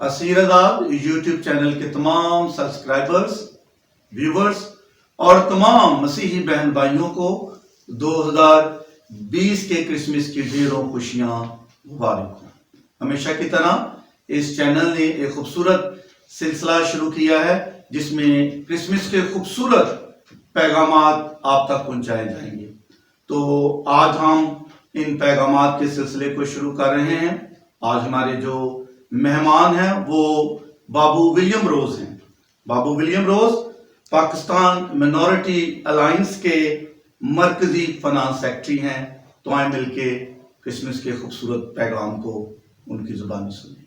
اسیر آزاد YouTube channel کے تمام سبسکرائبرز، ویورز اور تمام مسیحی بہن بھائیوں کو 2020 کے کرسمس کی ڈھیروں خوشیاں مبارک ہوں۔ ہمیشہ کی طرح اس چینل نے ایک خوبصورت سلسلہ شروع کیا ہے جس میں کرسمس کے خوبصورت پیغامات آپ تک پہنچائے جائیں گے۔ تو آج ہم ان پیغامات کے سلسلے کو شروع کر رہے ہیں۔ آج ہمارے جو مہمان ہیں وہ بابو ولیم روز ہیں۔ بابو ولیم روز پاکستان مینورٹی الائنس کے مرکزی فنانس سیکرٹری ہیں۔ تو آئیں مل کے کرسمس کے خوبصورت پیغام کو ان کی زبانی سنیں۔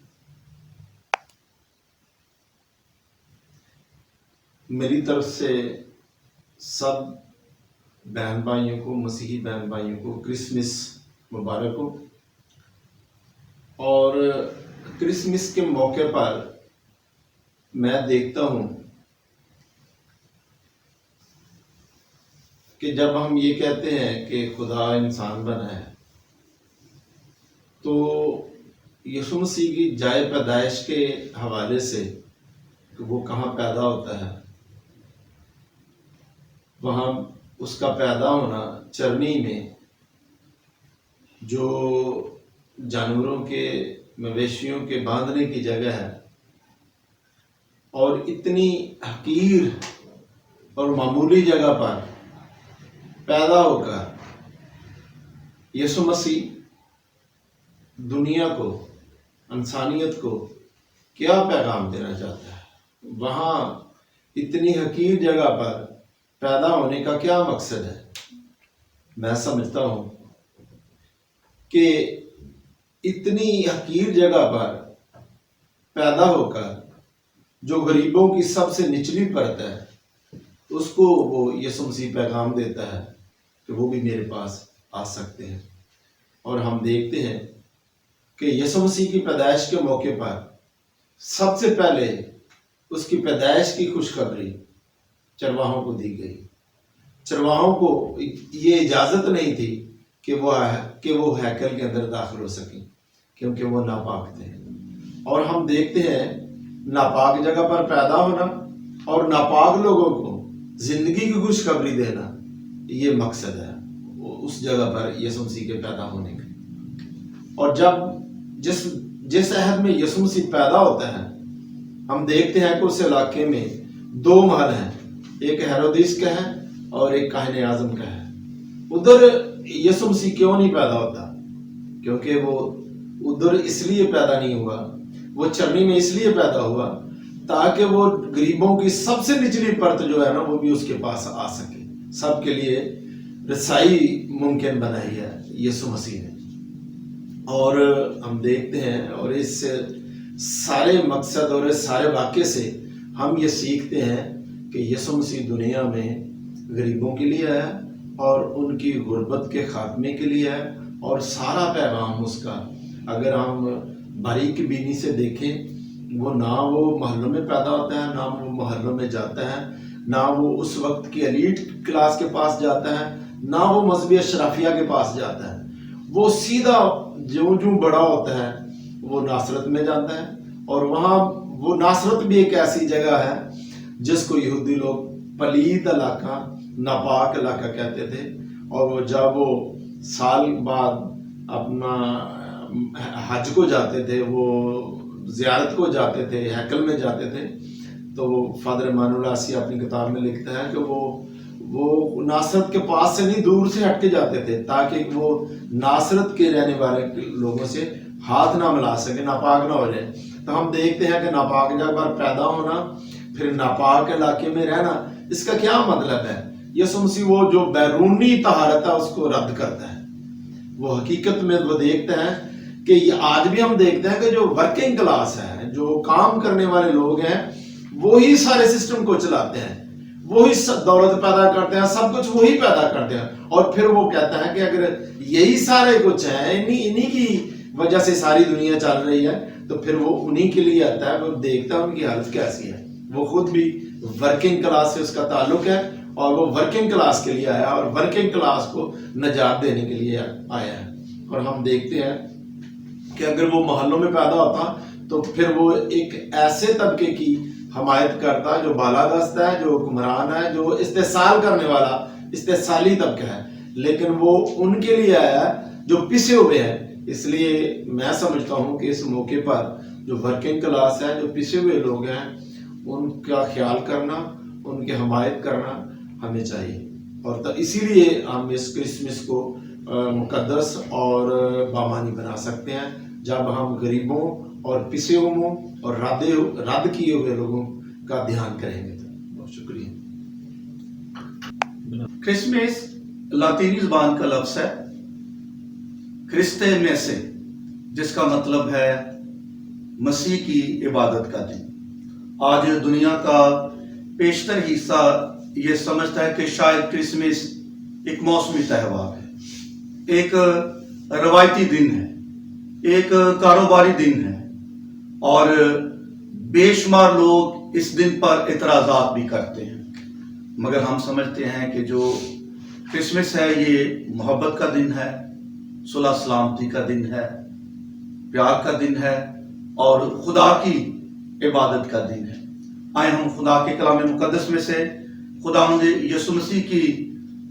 میری طرف سے سب بہن بھائیوں کو، مسیحی بہن بھائیوں کو کرسمس مبارک ہو۔ اور کرسمس کے موقع پر میں دیکھتا ہوں کہ جب ہم یہ کہتے ہیں کہ خدا انسان بنا ہے تو یسوع مسیح کی جائے پیدائش کے حوالے سے کہ وہ کہاں پیدا ہوتا ہے، وہاں اس کا پیدا ہونا چرنی میں جو جانوروں کے، مویشیوں کے باندھنے کی جگہ ہے، اور اتنی حقیر اور معمولی جگہ پر پیدا ہو کر یسوع مسیح دنیا کو، انسانیت کو کیا پیغام دینا چاہتا ہے، وہاں اتنی حقیر جگہ پر پیدا ہونے کا کیا مقصد ہے۔ میں سمجھتا ہوں کہ اتنی حقیر جگہ پر پیدا ہو کر جو غریبوں کی سب سے نچلی پرت ہے اس کو وہ یسوع مسیح پیغام دیتا ہے کہ وہ بھی میرے پاس آ سکتے ہیں۔ اور ہم دیکھتے ہیں کہ یسوع مسیح کی پیدائش کے موقع پر سب سے پہلے اس کی پیدائش کی خوشخبری چرواہوں کو دی گئی۔ چرواہوں کو یہ اجازت نہیں تھی کہ وہ ہیکل کے اندر داخل ہو سکیں کیونکہ وہ ناپاک تھے۔ اور ہم دیکھتے ہیں ناپاک جگہ پر پیدا ہونا اور ناپاک لوگوں کو زندگی کی خوشخبری دینا، یہ مقصد ہے اس جگہ پر یسوع مسیح کے پیدا ہونے کا۔ اور جب جس عہد میں یسوع مسیح پیدا ہوتا ہے، ہم دیکھتے ہیں کہ اس علاقے میں دو محل ہیں، ایک ہیرودیس کا ہے اور ایک کاہن اعظم کا ہے۔ ادھر یسوع مسیح کیوں نہیں پیدا ہوتا؟ کیونکہ وہ ادھر اس لیے پیدا نہیں ہوا، وہ چرنی میں اس لیے پیدا ہوا تاکہ وہ غریبوں کی سب سے نچلی پرت جو ہے نا وہ بھی اس کے پاس آ سکے۔ سب کے لیے رسائی ممکن بنائی ہے یسوع مسیح نے۔ اور ہم دیکھتے ہیں اور اس سارے مقصد اور اس سارے واقعے سے ہم یہ سیکھتے ہیں کہ یسوع مسیح دنیا میں غریبوں کے لیے ہے اور ان کی غربت کے خاتمے کے لیے ہے۔ اور سارا پیغام اس کا اگر ہم باریک بینی سے دیکھیں، وہ نہ وہ محلوں میں پیدا ہوتا ہے، نہ وہ محلوں میں جاتا ہے، نہ وہ اس وقت کی ایلیٹ کلاس کے پاس جاتا ہے، نہ وہ مذہبی اشرافیہ کے پاس جاتا ہے۔ وہ سیدھا جو بڑا ہوتا ہے وہ ناصرت میں جاتا ہے، اور وہاں وہ ناصرت بھی ایک ایسی جگہ ہے جس کو یہودی لوگ پلید علاقہ، ناپاک علاقہ کہتے تھے۔ اور وہ جب وہ سال بعد اپنا حج کو جاتے تھے، وہ زیارت کو جاتے تھے، ہیکل میں جاتے تھے، تو فادر ایمان اللہ عاصی اپنی کتاب میں لکھتا ہے کہ وہ ناصرت کے پاس سے نہیں، دور سے ہٹ کے جاتے تھے تاکہ وہ ناصرت کے رہنے والے لوگوں سے ہاتھ نہ ملا سکے، ناپاک نہ ہو جائے۔ تو ہم دیکھتے ہیں کہ ناپاک جگہ پر پیدا ہونا، پھر ناپاک علاقے میں رہنا، اس کا کیا مطلب ہے؟ یسوع مسیح وہ جو بیرونی طہارت ہے اس کو رد کرتا ہے۔ وہ حقیقت میں وہ دیکھتا ہے کہ آج بھی ہم دیکھتے ہیں کہ جو ورکنگ کلاس ہے، جو کام کرنے والے لوگ ہیں، وہی سارے سسٹم کو چلاتے ہیں، وہی دولت پیدا کرتے ہیں، سب کچھ وہی پیدا کرتے ہیں۔ اور پھر وہ کہتا ہے کہ اگر یہی سارے کچھ ہیں، انہی کی وجہ سے ساری دنیا چل رہی ہے، تو پھر وہ انہی کے لیے آتا ہے، وہ دیکھتا ہے ان کی حالت کیسی ہے۔ وہ خود بھی ورکنگ کلاس سے اس کا تعلق ہے، اور وہ ورکنگ کلاس کے لیے آیا اور ورکنگ کلاس کو نجات دینے کے لیے آیا ہے۔ اور ہم دیکھتے ہیں کہ اگر وہ محلوں میں پیدا ہوتا تو پھر وہ ایک ایسے طبقے کی حمایت کرتا جو بالادست ہے, جو حکمران ہے, جو استحصال کرنے والا استحصالی طبقہ ہے, لیکن وہ ان کے لیے آیا جو پسے ہوئے ہیں. اس لیے میں سمجھتا ہوں کہ اس موقع پر جو ورکنگ کلاس ہے, جو پسے ہوئے لوگ ہیں, ان کا خیال کرنا, ان کی حمایت کرنا ہمیں چاہیے. اور اسی لیے ہم اس کرسمس کو مقدس اور بامانی بنا سکتے ہیں جب ہم غریبوں اور پسے ہوئوں اور رد کیے ہوئے لوگوں کا دھیان کریں گے. بہت شکریہ. کرسمس لاطینی زبان کا لفظ ہے کرستے میں سے, جس کا مطلب ہے مسیح کی عبادت کا دن. آج دنیا کا بیشتر حصہ یہ سمجھتا ہے کہ شاید کرسمس ایک موسمی تہوار ہے, ایک روایتی دن ہے, ایک کاروباری دن ہے, اور بے شمار لوگ اس دن پر اعتراضات بھی کرتے ہیں. مگر ہم سمجھتے ہیں کہ جو کرسمس ہے یہ محبت کا دن ہے, صلح سلامتی کا دن ہے, پیار کا دن ہے, اور خدا کی عبادت کا دن ہے. آئے ہم خدا کے کلام مقدس میں سے خداوند یسوع مسیح کی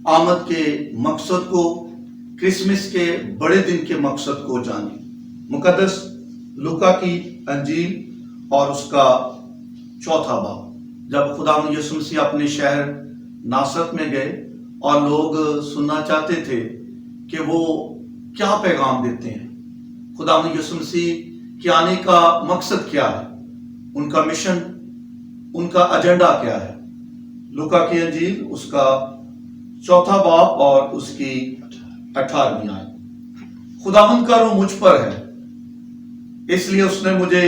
آمد کے مقصد کو, کرسمس کے بڑے دن کے مقصد کو جانیں. مقدس لوکا کی انجیل اور اس کا 4 باب. جب خداوند یسوع مسیح اپنے شہر ناصرت میں گئے اور لوگ سننا چاہتے تھے کہ وہ کیا پیغام دیتے ہیں, خداوند یسوع مسیح کے آنے کا مقصد کیا ہے, ان کا مشن, ان کا ایجنڈا کیا ہے. لوکا کی انجیل اس کا 4 باب اور اس کی 18ویں آیت. خداوند کا روح مجھ پر ہے, اس لیے اس نے مجھے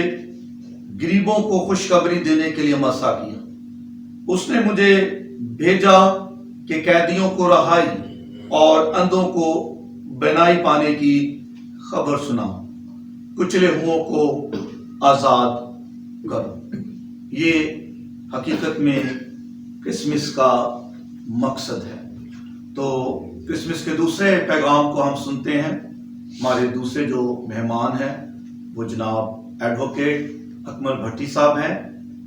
غریبوں کو خوشخبری دینے کے لیے مسا کیا. اس نے مجھے بھیجا کہ قیدیوں کو رہائی اور اندھوں کو بینائی پانے کی خبر سناؤں, کچلے ہوئوں کو آزاد کرو. یہ حقیقت میں کرسمس کا مقصد ہے. تو کرسمس کے دوسرے پیغام کو ہم سنتے ہیں. ہمارے دوسرے جو مہمان ہیں وہ جناب ایڈوکیٹ اکمل بھٹی صاحب ہیں.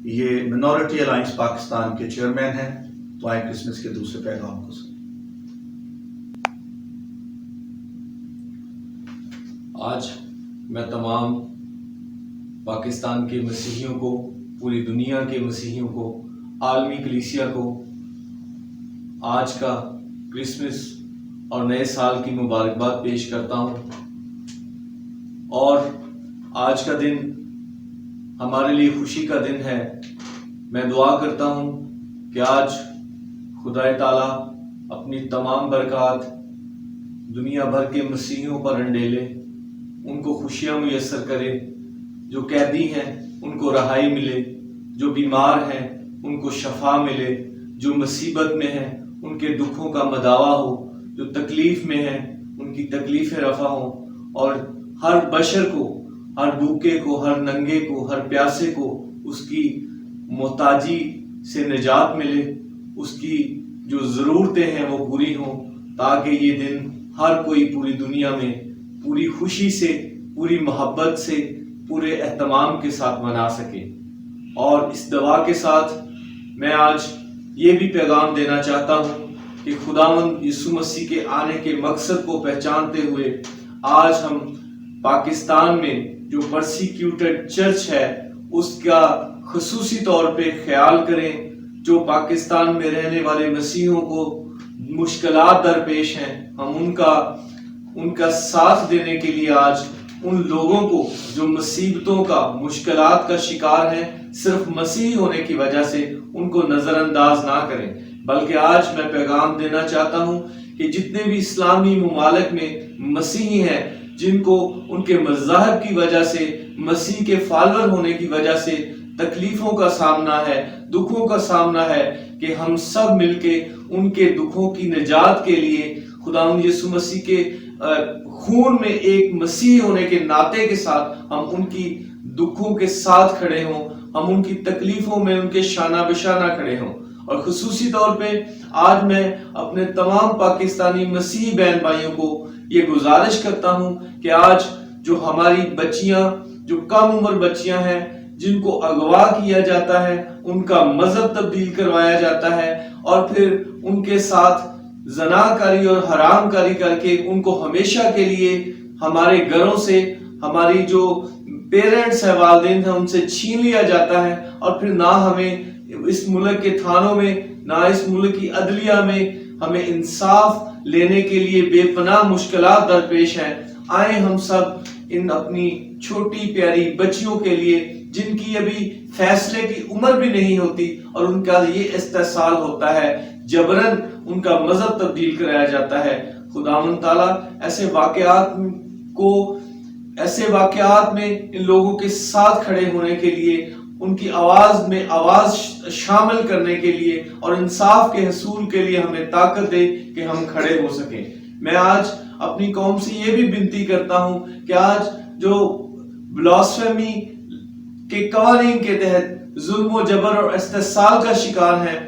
یہ منورٹی الائنس پاکستان کے چیئرمین ہیں. تو آئے کرسمس کے دوسرے پیغام کو سنیں. آج میں تمام پاکستان کے مسیحیوں کو, پوری دنیا کے مسیحیوں کو, عالمی کلیسیا کو آج کا کرسمس اور نئے سال کی مبارکباد پیش کرتا ہوں. اور آج کا دن ہمارے لیے خوشی کا دن ہے. میں دعا کرتا ہوں کہ آج خدا تعالیٰ اپنی تمام برکات دنیا بھر کے مسیحیوں پر انڈیلے, ان کو خوشیاں میسر کرے. جو قیدی ہیں ان کو رہائی ملے, جو بیمار ہیں ان کو شفا ملے, جو مصیبت میں ہیں ان کے دکھوں کا مداوا ہو, جو تکلیف میں ہیں ان کی تکلیفیں رفع ہوں, اور ہر بشر کو, ہر بھوکے کو, ہر ننگے کو, ہر پیاسے کو اس کی محتاجی سے نجات ملے, اس کی جو ضرورتیں ہیں وہ پوری ہوں, تاکہ یہ دن ہر کوئی پوری دنیا میں پوری خوشی سے, پوری محبت سے, پورے اہتمام کے ساتھ منا سکے. اور اس دعا کے ساتھ میں آج یہ بھی پیغام دینا چاہتا ہوں کہ خداوند یسوع مسیح کے آنے کے مقصد کو پہچانتے ہوئے آج ہم پاکستان میں جو پرسیکیوٹڈ چرچ ہے اس کا خصوصی طور پہ خیال کریں. جو پاکستان میں رہنے والے مسیحیوں کو مشکلات درپیش ہیں, ہم ان کا ساتھ دینے کے لیے آج ان لوگوں کو جو مصیبتوں کا, مشکلات کا شکار ہیں, صرف مسیحی ہونے کی وجہ سے ان کو نظر انداز نہ کریں. بلکہ آج میں پیغام دینا چاہتا ہوں کہ جتنے بھی اسلامی ممالک میں مسیحی ہیں, جن کو ان کے مذہب کی وجہ سے, مسیح کے فالور ہونے کی وجہ سے تکلیفوں کا سامنا ہے, دکھوں کا سامنا ہے, کہ ہم سب مل کے ان کے دکھوں کی نجات کے لیے خداوند یسوع مسیح کے خون میں ایک مسیح ہونے کے ناطے کے ساتھ ہم ان کی دکھوں کے ساتھ کھڑے ہوں, ہم ان کی تکلیفوں میں ان کے شانہ بشانہ کھڑے ہوں. اور خصوصی طور پہ آج میں اپنے تمام پاکستانی مسیحی بہن بھائیوں کو یہ گزارش کرتا ہوں کہ آج جو ہماری بچیاں جو کم عمر بچیاں ہیں جن کو اغوا کیا جاتا ہے، ان کا مذہب تبدیل کروایا جاتا ہے اور پھر ان کے ساتھ زناکاری اور حرام کاری کر کے ان کو ہمیشہ کے لیے ہمارے گھروں سے، ہماری جو پیرنٹس ہیں، والدین ہیں، ان سے چھین لیا جاتا ہے، اور پھر نہ ہمیں اس ملک کے تھانوں میں، نہ اس ملک کی عدلیہ میں ہمیں انصاف لینے کے لیے بے پناہ مشکلات درپیش ہیں۔ آئیں ہم سب ان اپنی چھوٹی پیاری بچیوں کے لیے، جن کی ابھی فیصلے کی عمر بھی نہیں ہوتی اور ان کا یہ استحصال ہوتا ہے، جبرن ان کا مذہب تبدیل کرایا جاتا ہے، خداوند تعالیٰ ایسے واقعات میں ان لوگوں کے ساتھ کھڑے ہونے کے لیے، ان کی آواز میں آواز شامل کرنے کے لیے اور انصاف کے حصول کے لیے ہمیں طاقت دے کہ ہم کھڑے ہو سکیں۔ میں آج اپنی قوم سے یہ بھی بنتی کرتا ہوں کہ آج جو بلاسفیمی کے قوانین کے تحت ظلم و جبر اور استحصال کا شکار ہیں،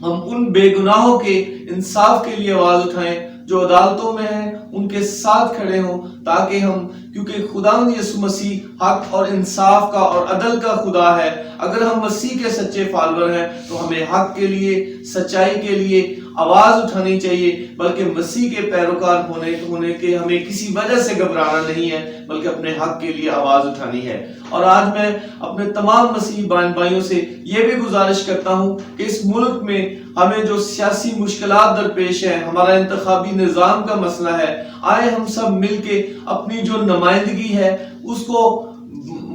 ہم ان بے گناہوں کے انصاف کے لیے آواز اٹھائیں جو عدالتوں میں ہیں، ان کے ساتھ کھڑے ہوں، تاکہ ہم، کیونکہ خداوند یسوع مسیح حق اور انصاف کا اور عدل کا خدا ہے، اگر ہم مسیح کے سچے فالور ہیں تو ہمیں حق کے لیے، سچائی کے لیے آواز اٹھانی چاہیے، بلکہ مسیح کے پیروکار ہونے کے ہمیں کسی وجہ سے گھبرانا نہیں ہے، بلکہ اپنے حق کے لیے آواز اٹھانی ہے۔ اور آج میں اپنے تمام مسیحی بہن بھائیوں سے یہ بھی گزارش کرتا ہوں کہ اس ملک میں ہمیں جو سیاسی مشکلات درپیش ہیں، ہمارا انتخابی نظام کا مسئلہ ہے، آئے ہم سب مل کے اپنی جو نمائندگی ہے اس کو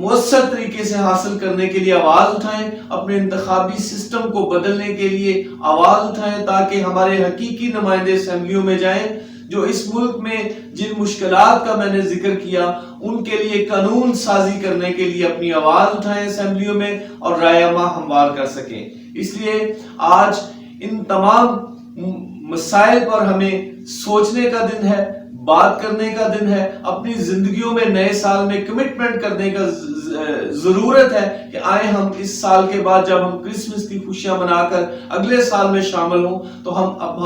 مؤثر طریقے سے حاصل کرنے کے لیے آواز اٹھائیں، اپنے انتخابی سسٹم کو بدلنے کے لیے آواز اٹھائیں، تاکہ ہمارے حقیقی نمائندے اسمبلیوں میں جائیں، جو اس ملک میں جن مشکلات کا میں نے ذکر کیا ان کے لیے قانون سازی کرنے کے لیے اپنی آواز اٹھائیں اسمبلیوں میں اور رائے عامہ ہموار کر سکیں۔ اس لیے آج ان تمام مسائل پر ہمیں سوچنے کا دن ہے، بات کرنے کا دن ہے، اپنی زندگیوں میں نئے سال میں کمٹمنٹ کرنے کا ضرورت ہے کہ آئے ہم اس سال کے بعد جب ہم کرسمس کی خوشیاں منا کر اگلے سال میں شامل ہوں تو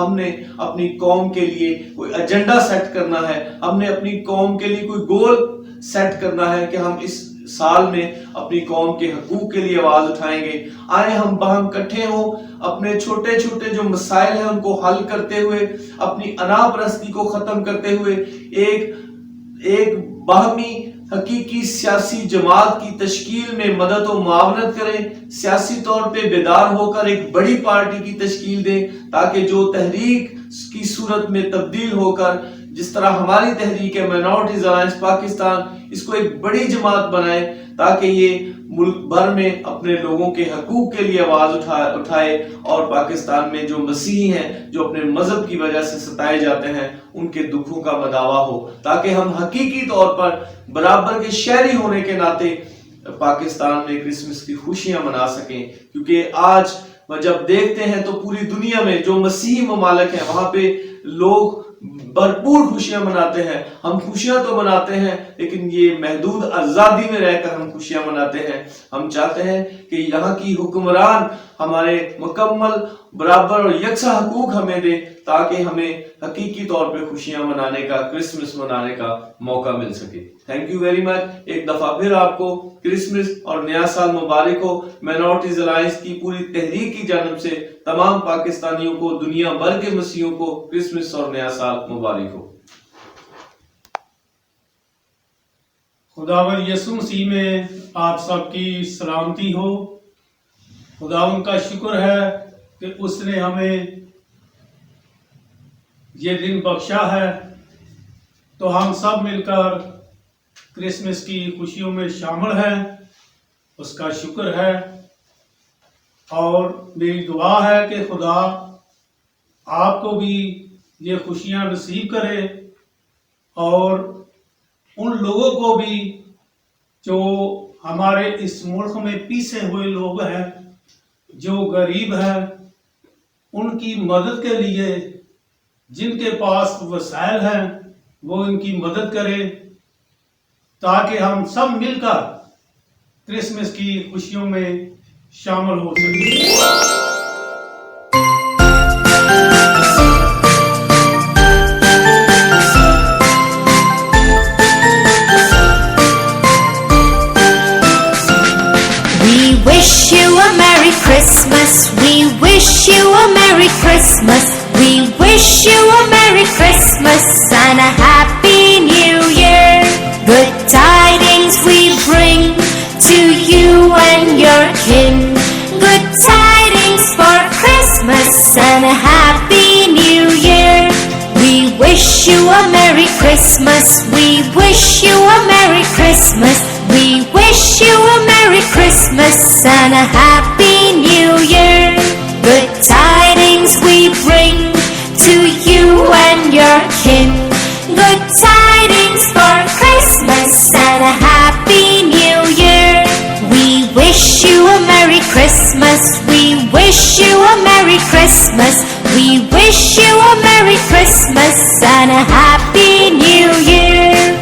ہم نے اپنی قوم کے لیے کوئی ایجنڈا سیٹ کرنا ہے، ہم نے اپنی قوم کے لیے کوئی گول سیٹ کرنا ہے کہ ہم اس سال میں اپنی قوم کے حقوق کے لیے آواز اٹھائیں گے۔ آئے ہم باہم کٹھے ہوں، اپنے چھوٹے چھوٹے جو مسائل ہیں ان کو حل کرتے ہوئے، اپنی انا پرستی کو ختم کرتے ہوئے ایک باہمی حقیقی سیاسی جماعت کی تشکیل میں مدد و معاونت کریں، سیاسی طور پہ بیدار ہو کر ایک بڑی پارٹی کی تشکیل دیں، تاکہ جو تحریک کی صورت میں تبدیل ہو کر، جس طرح ہماری تحریک ہے مائنورٹیز الائنس پاکستان، اس کو ایک بڑی جماعت بنائے تاکہ یہ ملک بھر میں اپنے لوگوں کے حقوق کے لیے آواز اٹھائے اور پاکستان میں جو مسیحی ہیں جو اپنے مذہب کی وجہ سے ستائے جاتے ہیں ان کے دکھوں کا مداوا ہو، تاکہ ہم حقیقی طور پر برابر کے شہری ہونے کے ناطے پاکستان میں کرسمس کی خوشیاں منا سکیں۔ کیونکہ آج جب دیکھتے ہیں تو پوری دنیا میں جو مسیحی ممالک ہیں وہاں پہ لوگ بھرپور خوشیاں مناتے ہیں، ہم خوشیاں تو مناتے ہیں لیکن یہ محدود آزادی میں رہ کر ہم خوشیاں مناتے ہیں۔ ہم چاہتے ہیں کہ یہاں کی حکمران ہمارے مکمل برابر اور یکساں حقوق ہمیں دے، تاکہ ہمیں حقیقی طور پہ خوشیاں منانے کا، کرسمس منانے کا موقع مل سکے۔ Thank you very much. ایک دفعہ پھر آپ کو کرسمس اور نیا سال مبارک ہو۔ مائنورٹیز الائنس کی پوری تحریک کی جانب سے تمام پاکستانیوں کو، دنیا بھر کے مسیحیوں کو کرسمس اور نیا سال مبارک ہو۔ خداوند یسوع مسیح میں آپ سب کی سلامتی ہو۔ خداوند کا شکر ہے کہ اس نے ہمیں یہ دن بخشا ہے تو ہم سب مل کر کرسمس کی خوشیوں میں شامل ہیں، اس کا شکر ہے۔ اور میری دعا ہے کہ خدا آپ کو بھی یہ خوشیاں نصیب کرے اور ان لوگوں کو بھی جو ہمارے اس ملک میں پیسے ہوئے لوگ ہیں، جو غریب ہیں، ان کی مدد کے لیے جن کے پاس وسائل ہیں وہ ان کی مدد کرے، تاکہ ہم سب مل کر کرسمس کی خوشیوں میں شامل ہو سکیں۔ a Merry Christmas. We wish you a Merry Christmas and a Happy New Year. Good tidings we bring to you and your kin. Good tidings for Christmas and a Happy New Year. We wish you a Merry Christmas. We wish you a Merry Christmas. We wish you a Merry Christmas and a Happy New Year. Good tidings we bring to you and your kin. Good tidings for Christmas and a Happy New Year. We wish you a Merry Christmas. We wish you a Merry Christmas. We wish you a Merry Christmas and a Happy New Year.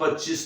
25